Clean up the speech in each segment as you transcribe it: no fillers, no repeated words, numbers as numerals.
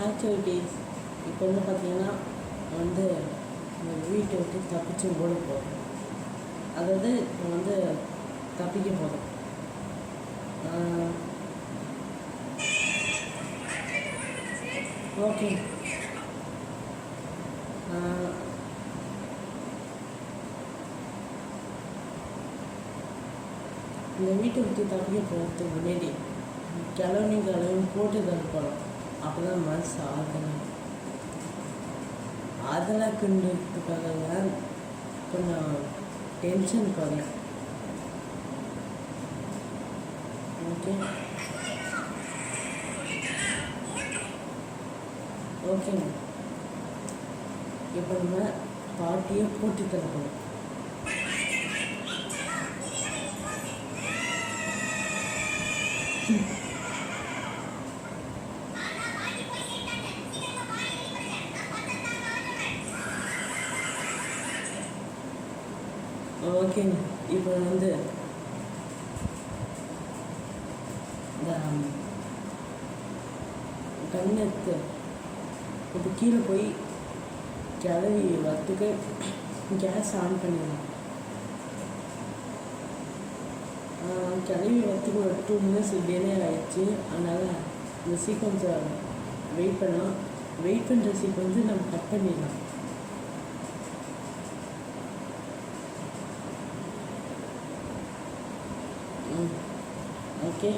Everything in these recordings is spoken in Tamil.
ஆக்டிவிட்டீஸ் இப்போ வந்து பார்த்திங்கன்னா வந்து நம்ம வீட்டை விட்டு தப்பிச்சு ஓட போகிறோம். அதாவது நம்ம வந்து தப்பிக்க போகிறோம். ஓகே, இந்த வீட்டை விட்டு தப்பிக்க போகிறதுக்கு முன்னாடி கிளம்பி போட்டு தான் போகலாம். அப்போ தான் மனசு ஆதலாக்குன்றதுக்காக கொஞ்சம் டென்ஷன் குறையும். ஓகேங்க. இப்போ நம்ம பாட்டியை போட்டு தரப்போம். ஓகேங்க. இப்போ வந்து இந்த கண்ணெடுத்து இப்போ கீழே போய் கிளவி வரத்துக்கு கேஸ் ஆன் பண்ணிடலாம். கிளவி வரத்துக்கு ஒரு 2 minutes டிலே ஆகிடுச்சு. அதனால் இந்த சீக்வன்ஸை வெயிட் பண்ணலாம். வெயிட் பண்ணுற சீக்வன்ஸை நம்ம கட் பண்ணிடலாம். ஓகே,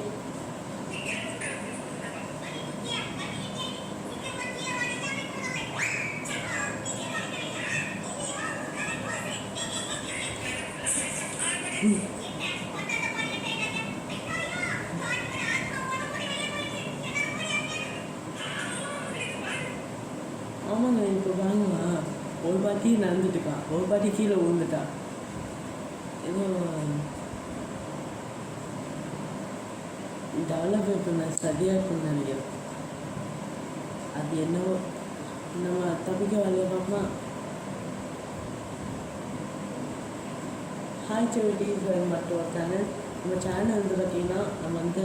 ஆமாங்க. இப்போ வாங்கம்மா, ஒரு பாட்டி நடந்துட்டுக்கா, ஒரு பாட்டி கீழே விழுந்துட்டா. ஏதோ டெவலப் பண்ண சரியாக இருக்குன்னு நினைக்கிறேன். அது என்னவோ நம்ம தப்பிக்க வரலையே பாப்பா. ஹாய் செவிட்டிஸ் மட்டும் ஒரு சேனல். நம்ம சேனல் வந்து பார்த்திங்கன்னா நம்ம வந்து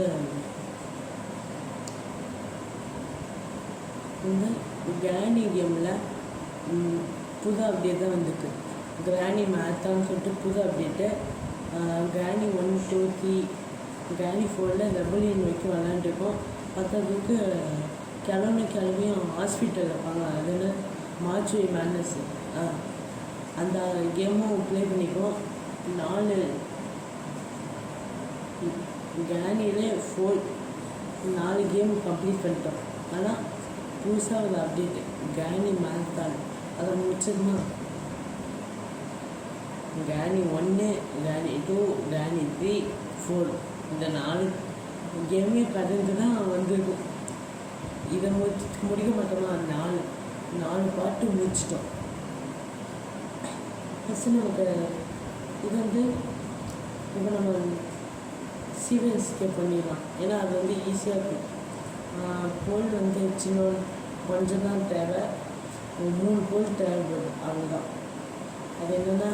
கிராணி கேமில் புது அப்டேட் தான் வந்துருக்கு. கிராணி மேத்தான்னு சொல்லிட்டு புது அப்டேட்டு. கிராணி 1, 2, 3, கிராணி 4 ரெபலியன் வரைக்கும் விளாண்டுருக்கோம். பத்ததுக்கு கிளம்பியும் ஹாஸ்பிட்டல் இருப்பாங்க. அதில் மார்ச் மேனஸ் அந்த கேமும் ப்ளே பண்ணிக்குவோம். 4 கிராணியிலே 4 கேம் கம்ப்ளீட் பண்ணிட்டோம். ஆனால் புதுசாக ஒரு அப்டேட்டு கிராணி மேத்தான் அதை முடிச்சதுமா கிராணி 1, கிராணி 2, கிராணி 3, 4 இந்த 4 கேமே கடைஞ்சு தான் வந்திருக்கும். இதை முடிக்க மாட்டோமா? 4 பாட்டு முடிச்சிட்டோம். ஃபஸ்ட்டு நமக்கு இது வந்து இப்போ நம்ம சீரியஸ்கேப் பண்ணிடலாம். ஏன்னா அது வந்து ஈஸியாக இருக்கும். போல் வந்து சின்ன கொஞ்சம் தான் தேவை. 3 போல் தேவைப்படும், அவ்வளோதான். அது என்னென்னா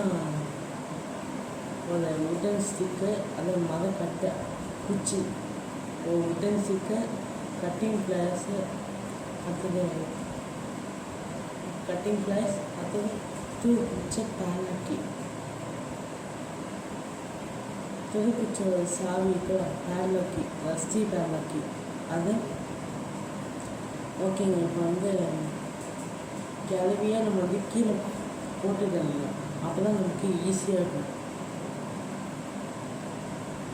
ஒரு உட்டன் ஸ்டிக்கு, அது கட்டை குச்சி, ஒரு உட்டன் ஸ்டிக்கு, கட்டிங் பிளேஸு, அடுத்தது கட்டிங் பிளேஸ், அடுத்தது துருப்பிச்ச பேலக்கி, துருப்பிச்ச சாவிக்கு பேலக்கி, வஸ்தி பேலக்கி அது. ஓகேங்க. இப்போ வந்து கிளவியாக நம்ம வந்து கீழே போட்டு தரலாம். அப்போ தான் நமக்கு ஈஸியாக இருக்கும்.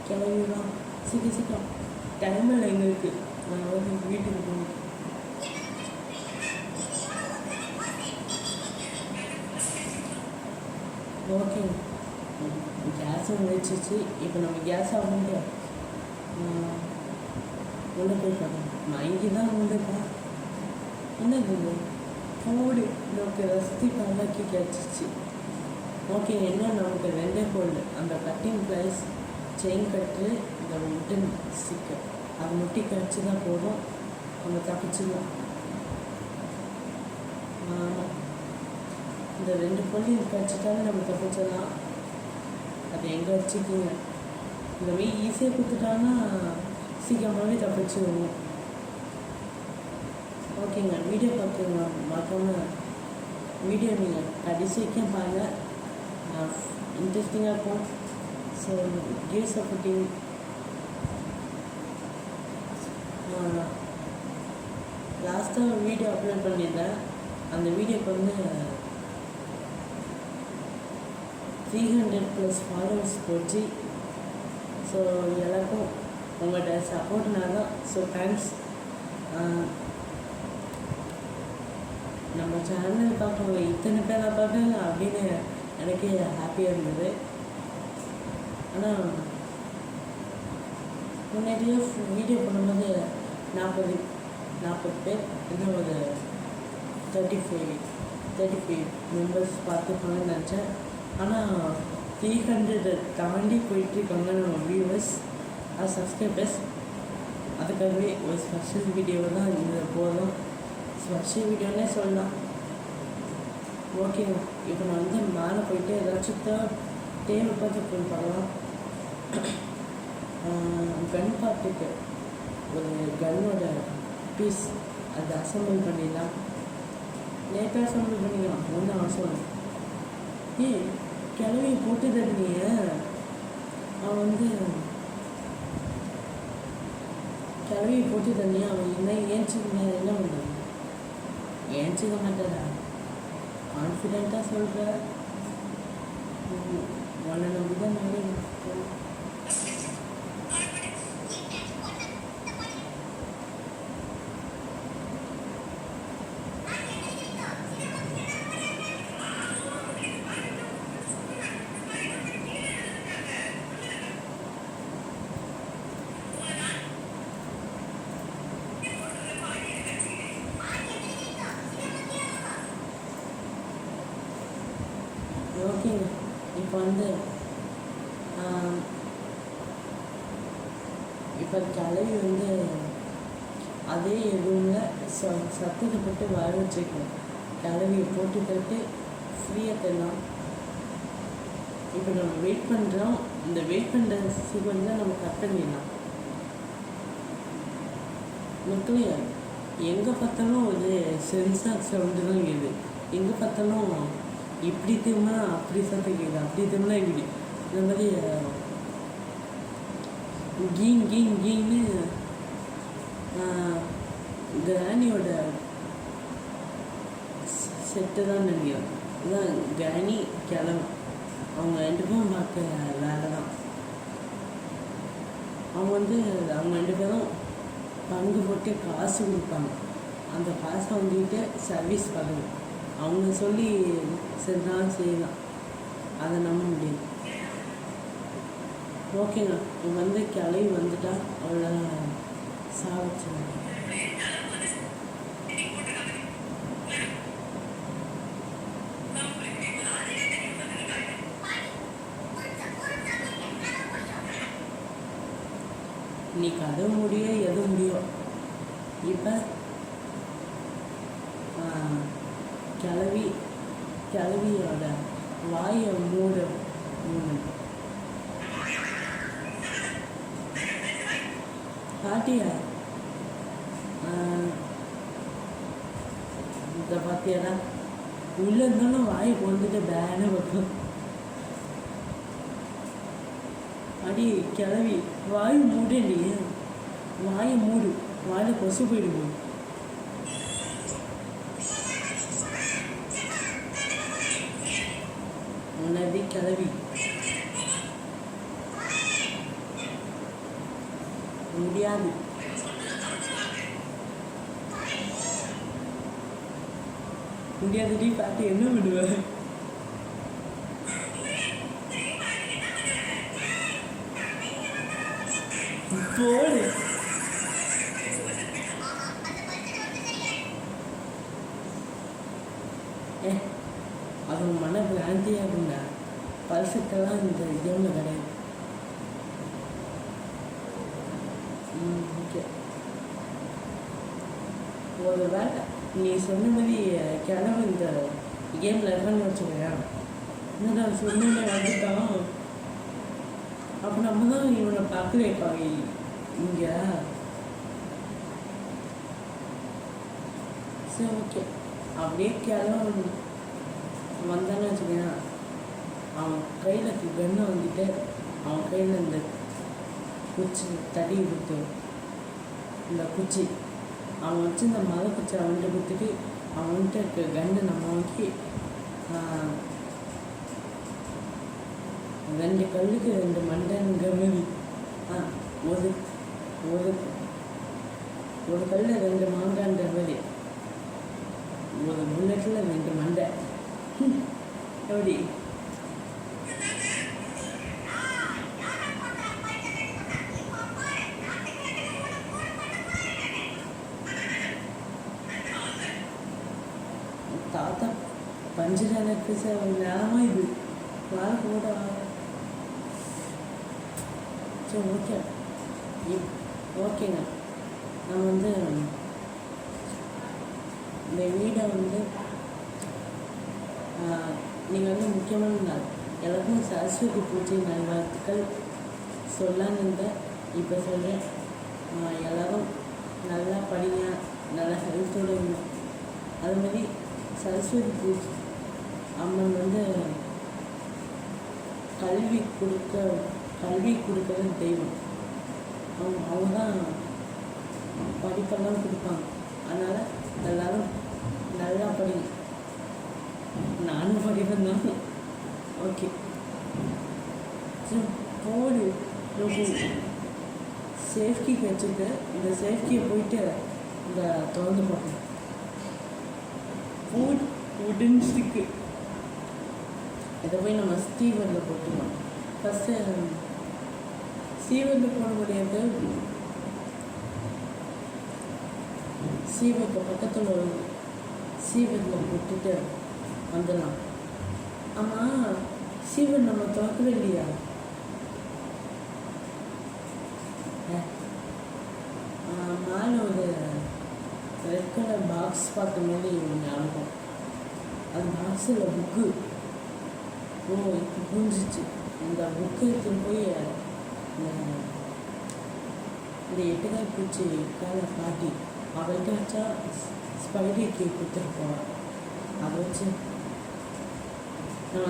கிளவிலாம் சீக்கிரம் டைமில் எங்கே இருக்குது? நான் வந்து வீட்டுக்கு போகணும். ஓகே, கேஸும் முடிச்சிச்சு. இப்போ நம்ம கேஸை வந்து உள்ளே போய் பார்க்கணும். நான் இங்கே தான் வந்துருக்கேன். என்னது போடு நமக்கு ரஸ்தி பல்லாக்கி கிடச்சிச்சு. ஓகே, என்ன நமக்கு 2 ஹோல்டு, அந்த கட்டிங் ப்ளஸ், செயின் கட்டு, இந்த உட்டன் ஸ்டிக்கர் அது முட்டி கிடச்சி தான் போதும். நம்ம தப்பிச்சிடலாம். இந்த 2 பொருளையும் கிடச்சிட்டாலும் நம்ம தப்பிச்சிடலாம். அது எங்கே வச்சுக்கிங்க. இந்த மாதிரி ஈஸியாக கொடுத்துட்டாங்கன்னா சீக்கிரமாகவே தப்பிச்சிடுவோம். ஓகேங்க, வீடியோ பார்க்குறீங்க மறக்காமல் வீடியோ நீங்கள் கடைசி வரைக்கும் பாருங்கள், இன்ட்ரெஸ்டிங்காக இருக்கும். So give supporting. லாஸ்ட்டாக வீடியோ அப்லோட் பண்ணியிருந்தேன். அந்த வீடியோக்கு வந்து 300+ ஃபாலோவர்ஸ் போச்சு. ஸோ எல்லாருக்கும் உங்கள்கிட்ட சப்போர்ட்னால தான். So thanks. நம்ம சேனல் பார்க்குறவங்க இத்தனை பேரை பார்க்குறாங்க அப்படின்னு எனக்கே ஹாப்பியாக இருந்தது. ஆனால் முன்னாடியே வீடியோ பண்ணும்போது 40 பேர், இன்னும் ஒரு 35 மெம்பர்ஸ் பார்த்துப்பாங்கன்னு நினச்சேன். ஆனால் 300 தாண்டி போயிட்டுருக்காங்க நம்ம வியூவர்ஸ், சப்ஸ்கிரைபர்ஸ். அதுக்காகவே ஒரு ஸ்பெஷல் வீடியோ தான் இந்த போதும். ஸ்பெஷல் வீடியோன்னே சொல்லலாம். ஓகேங்க, இப்போ நான் வந்து மேலே போயிட்டு ஏதாச்சும் டேபிள் பார்த்து போய் பார்க்கலாம். கன் பார்ட்டுக்கு ஒரு கன்னோட பீஸ் அதை அசம்பிள் பண்ணிடலாம். லேட்டாக அசம்பிள் பண்ணிக்கலாம், ஒன்றும் அவசரம். கிளவி போட்டு தரீங்க. அவன் வந்து கிளவி போட்டு தண்ணியா, அவன் என்ன ஏஞ்சிக்க என்ன பண்ணுறான்? ஏஞ்சிக்க மாட்டாரா? கான்ஃபிடெண்ட்டாக சொல்கிற, உன்னை நம்பி தான் நிறைய. ஓகேங்க, இப்போ வந்து இப்போ கிளவி வந்து அதே ரூமில் சத்தத்தை போட்டு வர வச்சுக்கணும். கிளவியை போட்டு தட்டு ஃப்ரீயாக தரலாம். இப்போ நம்ம வெயிட் பண்ணுறோம். இந்த வெயிட் பண்ணுற சீக்வன்ஸை நம்ம கட் பண்ணிடலாம். மக்களே, எங்கே பார்த்தாலும் ஒரு சென்சார் சவுண்டு தான் இருக்குது. எங்கே பார்த்தாலும் இப்படி திரும்பினா அப்படி சத்தம் கேட்குது, அப்படி திரும்பினா இப்படி. இந்த மாதிரி கீன்னு கிராணியோட செட்டு தான் நினைக்கிறேன். இதுதான் கிராணி கிளம்பு. அவங்க 2 பேரும் பார்க்க வேலை தான். அவங்க வந்து அவங்க 2 பேரும் பங்கு போட்டு காசு கொடுப்பாங்க. அந்த காசை வந்துக்கிட்டு சர்வீஸ் பண்ணணும். அவங்க சொல்லி சரிதான் செய்யலாம், அதை நம்ப முடியும். ஓகேங்க, இவங்க வந்து கிளவி வந்துட்டா அவளை சாவச்சிருவாங்க. இன்னைக்கு அது முடிய எது முடியும். இப்போ கிளவியோட வாயை மூட காட்டியா இதை பார்த்தியாடா? உள்ளே இருந்தாலும் வாயை கொண்டுட்டு பேனே வைக்கும். அடி கிளவி, வாய் மூடேண்டி, வாயை மூடு, வாயில் கொசு போயிடுவோம். முன்னாடி கிளவி முடியாது. முடியாதுடி, பார்த்து என்ன பண்ணுவேன்? போடு. அது மன பிராந்தியாக இருந்தா பர்ஃபெக்டெல்லாம் இந்த கேமில் கிடையாது. ஓகே, ஒரு வேலை நீ சொன்ன மாதிரி கிளம்பு இந்த கேமில் இருக்கான்னு வச்சுக்கேன். என்னடா சொன்னே வந்துட்டான். அப்போ நம்ம தான் இவனை பார்க்கலைப்பா இங்கே. சரி ஓகே. அப்படியே கிளம்ப வந்தான்னு வச்சுக்கோங்க, அவன் கையில் கன்னை வந்துட்டு அவன் கையில் இந்த குச்சி தடி கொடுத்து இந்த குச்சி அவன் வச்சு இந்த மலை குச்சி அவன்கிட்ட கொடுத்துட்டு அவன்கிட்ட கன்று நம்ம வாங்கி 2 கல்லுக்கு 2 மண்டைங்கிற மாதிரி ஒரு ஒரு ஒரு கல்லில் 2 மாங்கான்ற மாதிரி ஒரு புல்லட்டில் 2 மண்டை எப்படி தாத்தா பஞ்சு சார் நேரமா இது வாழ கூட சரி ஓகே ஓகேங்க. நான் வந்து இந்த வீடை வந்து நீங்கள் வந்து முக்கியமான நாள் எல்லாருக்கும் சரஸ்வதி பூஜை நல்வாழ்த்துக்கள் சொல்லலான்னு இருந்தேன். இப்போ சொல்கிறேன், எல்லோரும் நல்லா படிங்க, நல்லா ஹெல்த்தோடு இருந்தோம். அதுமாதிரி சரஸ்வதி பூஜை அம்மன் வந்து கல்வி கொடுக்கறது தெய்வம். அவங்க தான் படிப்பெல்லாம் கொடுப்பாங்க. அதனால் எல்லோரும் நல்லா படிங்க. நானும் படிப்பேன் தான். ஓகே போடு சேஃப்கி வச்சுட்டு இந்த சேஃப்கியை போயிட்டு இந்த திறந்து பார்க்கணும். உடன் ஸ்டிக்கு இதை போய் நம்ம ஸ்டீவரில் போட்டுக்கலாம். ஃபஸ்ட்டு சீவரில் போட முடியாது, சீவருக்கு பக்கத்தில் ஒரு சீவரில் போட்டுட்டு வந்துடலாம். ஆமாம், சீவர் நம்ம திறக்கவே இல்லையா? மேலே ஒரு ரெட் கலர் பாக்ஸ் பார்த்த மாதிரி ஒன்று அனுப்பும். அது பாக்ஸில் புக்கு இப்போ புரிஞ்சிச்சு. இந்த புக்கு எடுத்துன்னு போய் இந்த எட்டுக்காய் பூச்சி காலை காட்டி அவள்கிட்ட வச்சா ஸ்பைடர் கேக் கொடுத்துருப்போம். அதை வச்சு நம்ம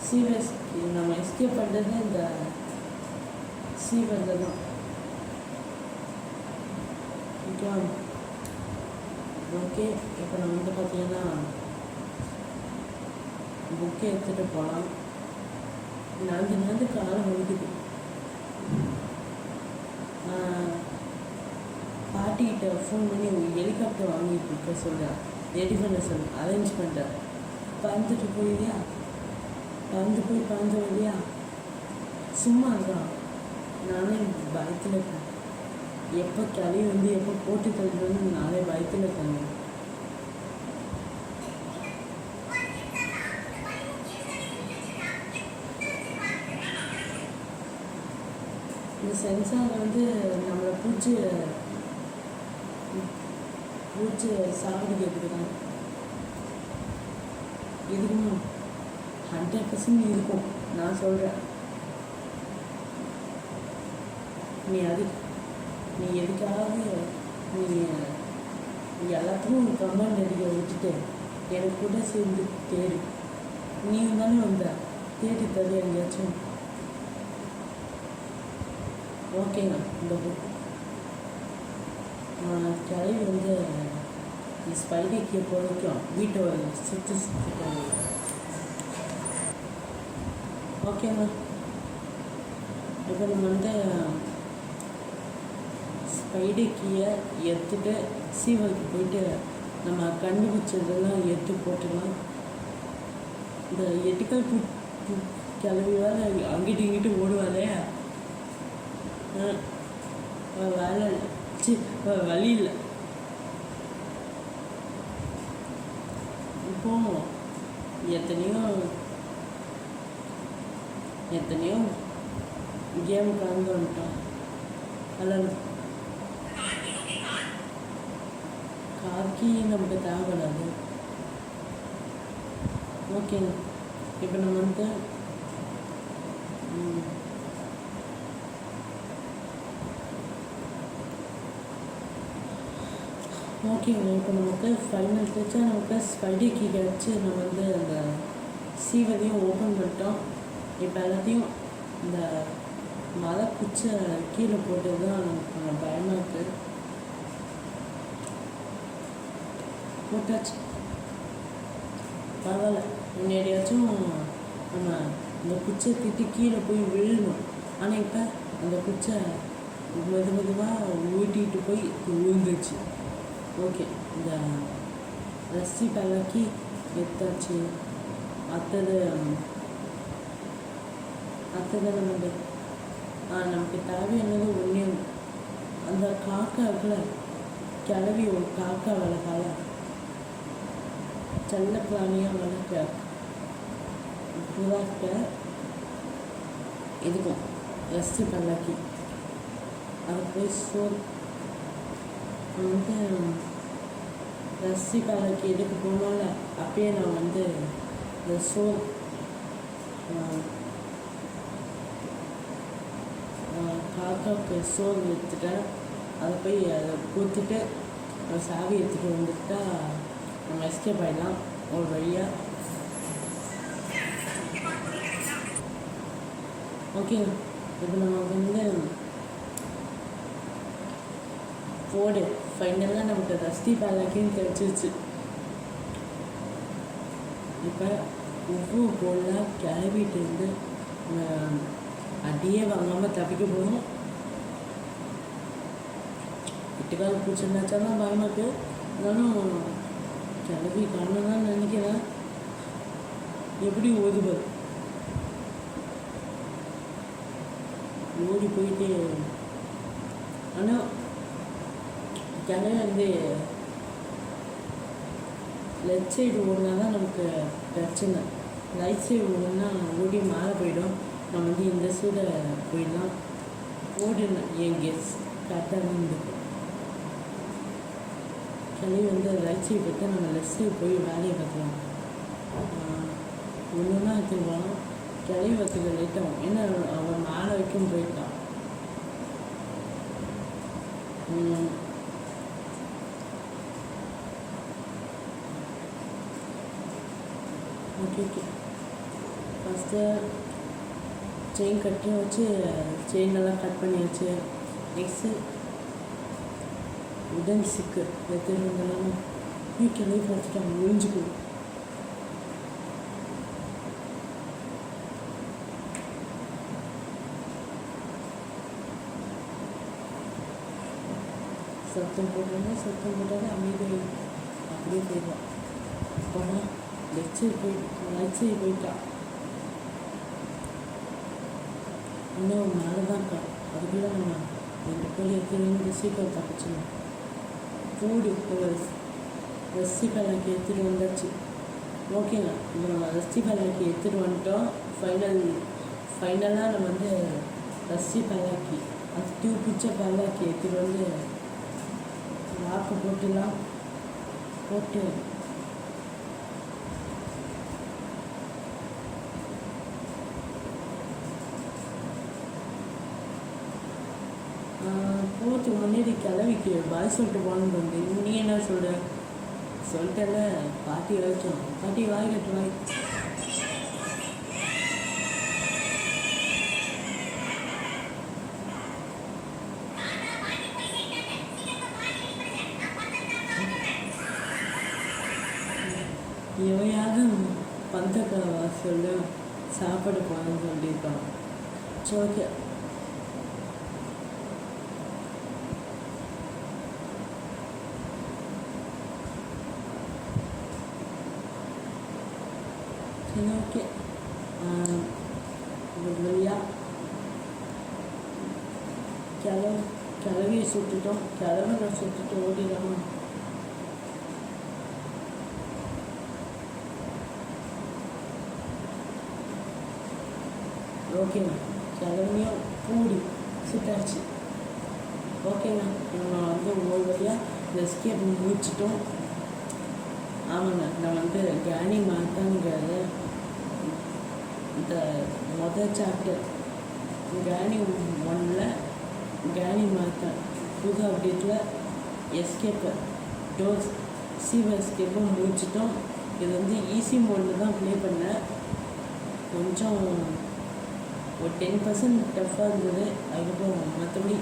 சீவர் நம்ம எஸ்கேப் பண்ணுறது இந்த சீவரில் தான். ஓகே, இப்போ நம்ம வந்து பார்த்தீங்கன்னா புக்கை எடுத்துகிட்டு போகலாம். நடந்து காலம் வலிக்குது. பாட்டிக்கிட்ட ஃபோன் பண்ணி ஹெலிகாப்டர் வாங்கிட்டு இருக்க சொல்கிறேன், ரெடி பண்ண சொல்ல அரேஞ்ச் பண்ணுறேன். பறந்துட்டு போயிலையா, பறந்து வழியா சும்மா இருக்கான். நானே பயத்தில் இருக்கேன். எப்போ கிளி வந்து எப்போ போட்டு தள்ளுறதுன்னு நானே பயத்தில் இருக்கேன். இந்த சென்சார் வந்து நம்மளை பூச்சி சாவடிக்கிறதுக்கு தான். இதுக்குமா 100% இருக்கும் நான் சொல்கிறேன். நீ எதுக்காக நீ எல்லாத்துக்கும் கமெண்ட் அடிக்க விட்டுட்டு எனக்கு கூட சேர்ந்து தேடி நீ தானே வந்த தேடி தரு எங்கேயாச்சும். ஓகேங்க, இந்த புக் கிளவி வந்து ஸ்பைடேக்கிய பொழைக்கும் வீட்டை சுற்றி ஓகேங்க. இப்போ நம்ம வந்து ஸ்பைடேக்கியை எடுத்துகிட்டு சீவலுக்கு போயிட்டு நம்ம கண்டுபிடிச்சதெல்லாம் எடுத்து போட்டுக்கலாம். இந்த எட்டுக்கால் கிளவி வேறு அங்கிட்டு இங்கிட்டு ஓடுவாரே, வேலை வழி இல்லை. இப்போ எத்தனையோ கேம் கலந்து வந்துட்டோம். அதில் காக்கி நமக்கு தேவைப்படாது. ஓகேங்க, இப்போ நம்ம வந்து ஓகேங்க. இப்போ நமக்கு ஃபைனல் டச்சாக நமக்கு ஸ்பைடர் கீ கிடச்சி நம்ம வந்து அந்த சீவதையும் ஓப்பன் பண்ணிட்டோம். இப்போ எல்லாத்தையும் இந்த மலை குச்சை கீழே போட்டது தான் நமக்கு பயமாக இருக்குது. போட்டாச்சு, பரவாயில்ல. முன்னாடியாச்சும் நம்ம இந்த குச்சை திட்டி கீழே போய் விழணும். ஆனால் இப்போ அந்த குச்சை மெதுவாக ஊட்டிகிட்டு போய் விழுந்துச்சு. ஓகே, இந்த ரஸ்தி பல்லாக்கி எடுத்தாச்சு. அடுத்தது நமக்கு தேவையானது ஒன்றே அந்த காக்காவுக்குள்ள கிளவி ஒரு காக்கா வளர்க்கால செல்ல பிராணியாக வளர்க்க புறாக்க இதுக்கும் ரஸ்தி பல்லாக்கி அது போய் சோறு வந்து ரஸ்தி பல்லாக்கி எடுக்க போனால அப்பயே நான் வந்து இந்த சோறு காக்காவுக்கு சோறு எடுத்துட்டேன். அதை போய் அதை கொடுத்துட்டு சாவி எடுத்துகிட்டு வந்துட்டா நம்ம எஸ்கேப் ஆகிடலாம் ஒரு வழியாக. ஓகே, இப்போ நம்ம வந்து போடு ஃபைனலாக நமக்கு ரஸ்தி பல்லாக்கின்னு தெரிஞ்சிருச்சு. இப்போ உப்பு போடலாம் கிளவிட்டு இருந்து அடியே வாங்காமல் தப்பிக்க போதும். எட்டுக்கால் பூச்சிருந்தாச்சாலும் பயமாக இருக்குது. இருந்தாலும் கிளவி காரணம் தான் நினைக்கிறேன். எப்படி ஓடுவது, ஓடி போயிட்டு. ஆனால் கிளவி வந்து லெஃப்ட் சைடு ஓடினா தான் நமக்கு பிரச்சனை. ரைட் சைடு ஓடுனா ஓடி மேலே போயிடும். நம்ம வந்து இந்த சைடை போயிடலாம். ஓடினா என் கெஸ் கரெக்டாக இருந்துருக்கு. கிளவி வந்து ரைட் சைடு போய்ட்டு நம்ம லெஃப்ட் சைடு போய் வேலையை பார்க்கலாம். ஒன்றுனா எடுத்துக்கலாம். கிளவி வரத்துக்கு லேட் ஆகும். ஏன்னா அவன் மேலே வரைக்கும் போயிருக்கான். ஓகே, ஃபஸ்ட்டு செயின் கட்டி வச்சு செயினெல்லாம் கட் பண்ணியாச்சு. நெக்ஸ்ட்டு உடன் சிக்கு எடுத்துகிட்டு வந்தாலும் கிளவி பார்த்துட்டாங்க ஒழிஞ்சுக்கும். சத்தம் போட்டாலும் அமைதி அப்படியே போயிடுவான். அப்புறம் லெஃப்ட் சைடு போயிட்டா. இன்னும் மேலே தான் இருக்கா. அதுக்குள்ளே நம்ம ரெண்டு பேர் எடுத்துகிட்டு சீக்கிரம் தப்பிச்சிடணும். பூடி ரஸ்தி பல்லாக்கி எடுத்துகிட்டு வந்தாச்சு. ஓகேங்க, இப்போ நம்ம ரஸ்தி பல்லாக்கி எடுத்துகிட்டு வந்துட்டோம். ஃபைனலாக நம்ம வந்து ரஸ்தி பல்லாக்கி அது பிச்ச பல்லாக்கி எடுத்துகிட்டு வந்து லாக்கு போட்டுலாம் போட்டு போகிறதுக்கு முன்னாடி கிளவிக்கு பாய் சொல்லிட்டு போகணுன்னு வந்து நீ என்ன சொல்கிற சொல்லிட்டல. பாட்டி வச்சோம், பாட்டி வாய் கட்டு வாய். எவையாக பந்தக்கலை சொல்லு சாப்பாடு போகணுன்னு சொல்லியிருக்கான். சரி, ஓகே. ஓகே, வழியாக கிளவியை சுட்டுட்டோம். கிளவியை சுட்டுட்டு ஓடிடலாம். ஓகேங்க, கிளவியும் பூடி சுட்டாச்சு. ஓகேங்க, நம்ம வந்து ஒரு வழியாக இந்த எஸ்கேப் முடிச்சிட்டோம். ஆமாங்க, நான் வந்து கேனி மாத்தாங்கிறத இந்த மொதல் சாப்டர் கேனி 1ல் கேனி மாத்தா புது அப்டேட்டில் எஸ்கேப்பு டோர்ஸ் சீவர் ஸ்கேப்பும் முடிச்சிட்டோம். இது வந்து ஈஸி மோடில் தான் ப்ளே பண்ணேன். கொஞ்சம் ஒரு 10% டஃப்பாக இருந்தது. அதுக்கப்புறம் மற்றபடி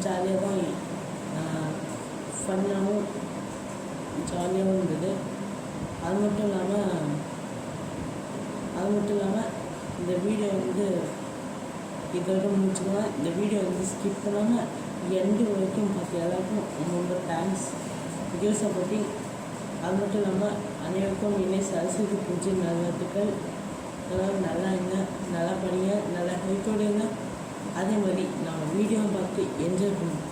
ஜாலியாக தான் ஃபன்னாகவும் ஜாலியாகவும் இருந்தது. அது மட்டும் இல்லாமல் இந்த வீடியோ வந்து இதோட முடிச்சுக்கலாம். இந்த வீடியோ வந்து ஸ்கிப் பண்ணாமல் எண்டு வரைக்கும் பார்த்து எல்லாருக்கும் ரொம்ப தேங்க்ஸ். Video supporting. அது மட்டும் இல்லாமல் அனைவருக்கும் இணை சரஸ்வதி பூஜை நல்வாழ்த்துக்கள். எல்லோரும் நல்லா இருங்க, நல்லா படிங்க, நல்லா ஹெல்த்தோடு இருங்க. அதே மாதிரி நம்ம வீடியோ பார்த்து என்ஜாய் பண்ணுவோம்.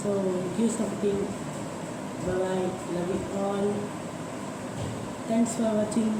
So video supporting. Bye bye. Love you all. Thanks for watching.